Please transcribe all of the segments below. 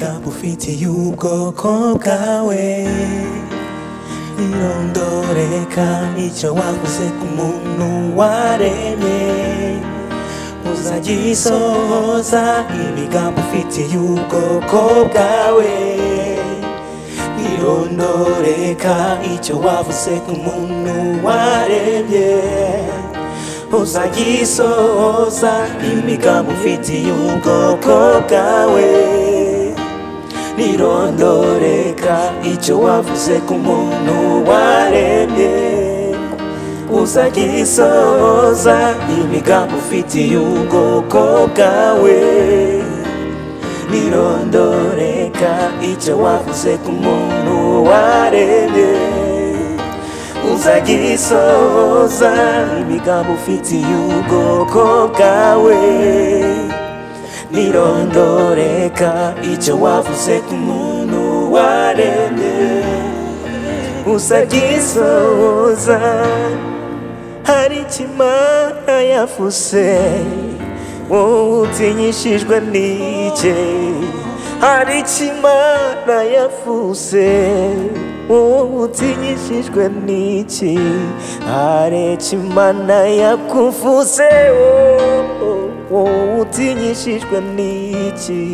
imigambi ufitiye ubwoko bwawe nirondoreka icyo wavuze ku muntu waremye uzagisohoza imigambi ufitiye ubwoko bwawe nirondoreka icyo wavuze ku muntu waremye uzagisohoza imigambi ufitiye ubwoko bwawe nirondoreka icyo wavuze ku muntu waremye uzagisohoza imigambi ufitiye ubwoko bwawe nirondoreka icyo wavuze ku muntu waremye uzagisohoza imigambi ufitiye ubwoko bwawe nirondoreka icyo wavuze ku muntu waremye uzagisohoza hari ikimana yavuze wowe utinyishijwe n'iki hari ikimana yavuze wowe utinyishijwe n'iki hari ikimana yakuvuze wowe utinyishijwe n'iki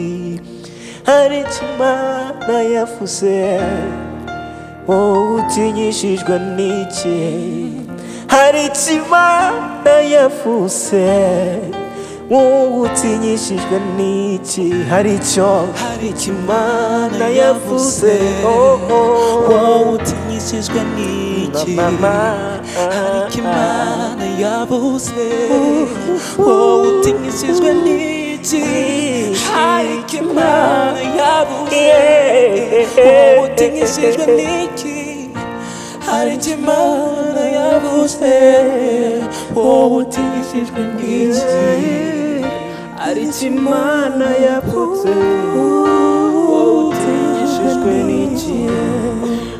hari ikimana yavuze wowe utinyishijwe n'iki hari ikimana yavuze wowe utinyishijwe n'iki hari ikimana yavuze wowe utinyishijwe n'iki hari ikimana yavuze wowe utinyishijwe n'iki hari ikimana yavuze wowe utinyishijwe n'iki hari ikimana yavuze wowe utinyishijwe n'iki hari ikimana yavuze wowe utinyishijwe n'iki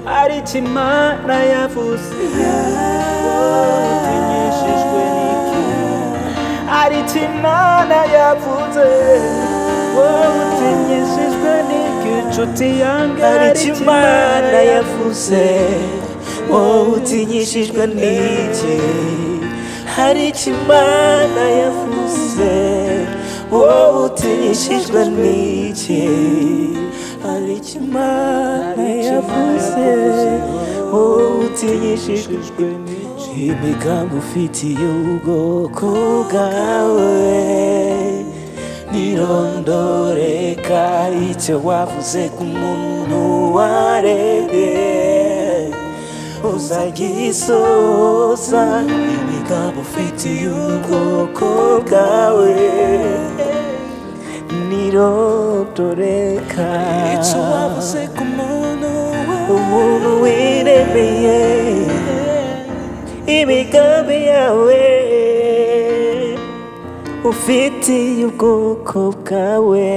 hari ikimana yavuze wowe utinyishijwe n'iki hari ikimana yavuze wowe utinyishijwe n'iki nshuti yanjye hari ikimana yavuze wowe utinyishijwe n'iki hari ikimana yavuze wowe utinyishijwe n'iki hari ikimana yavuze wowe utinyishijwe n'iki imigambi ufitiye ubwoko bwawe nirondoreka icyo wavuze ku muntu waremye uzagisohoza imigambi ufitiye ubwoko bwawe nirondoreka icyo wavuze ku umuntu wiremeye imigambi yawe ufitiye ubwoko bwawe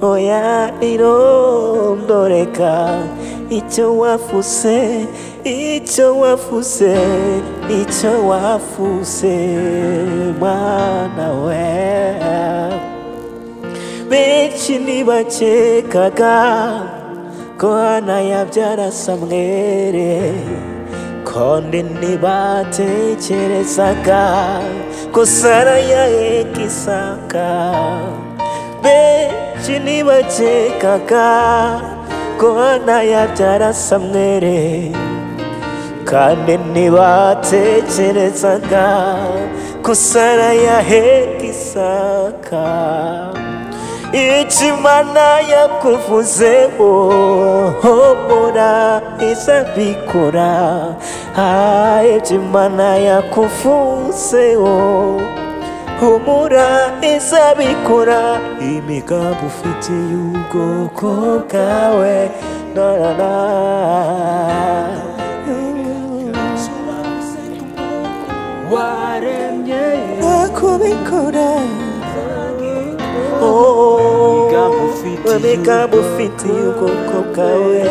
oya nirondoreka icyo wavuze mwana we benshi ntibakekaga ko Hana yabyara Samweli kandi ntibatekerezaga ko Sara yaheka Isaka benshi ntibakekaga ko Hana yabyara Samweli kandi ntibatekerezaga ko Sara yaheka Isaka ikimana yakuvuzeho humura izabikora ikimana yakuvuzeho humura izabikora imigambi ufitiye ubwoko bwawe waremye akubikora imigambi ufitiye ubwoko bwawe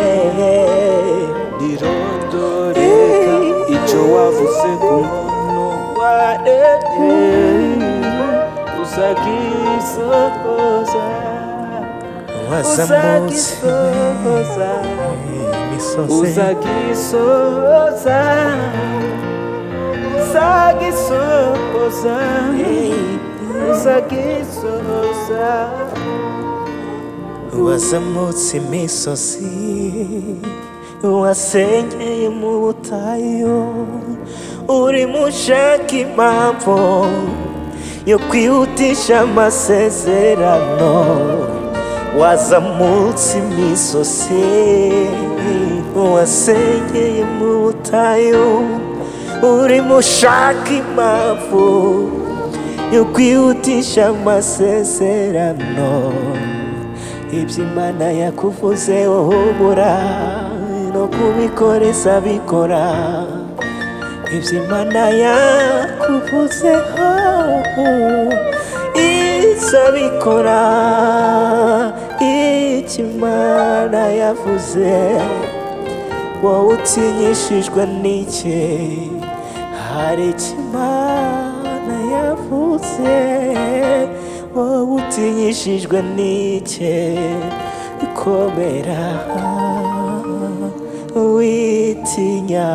nirondoreka icyo wavuze ku muntu waremye uzagisohoza uzagisoza uzagisoza uzagisoza uzagisoza wazamutse imisozi wasenyeye mu butayu urimo ushaka impamvu yo kwihutisha amasezerano wazamutse imisozi wasenyeye mu butayu urimo ushaka impamvu yo kwihutisha amasezerano ibyo Imana yakuvuze uhubura no kubikoreza bikora ibyo Imana yakuvuzeho izabikora icyo Imana yavuze wowe utinyishijwe n'iki hari icyo Imana yavuze wowe utinyishijwe n'iki komera witinya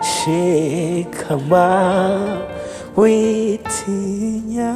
shikama witinya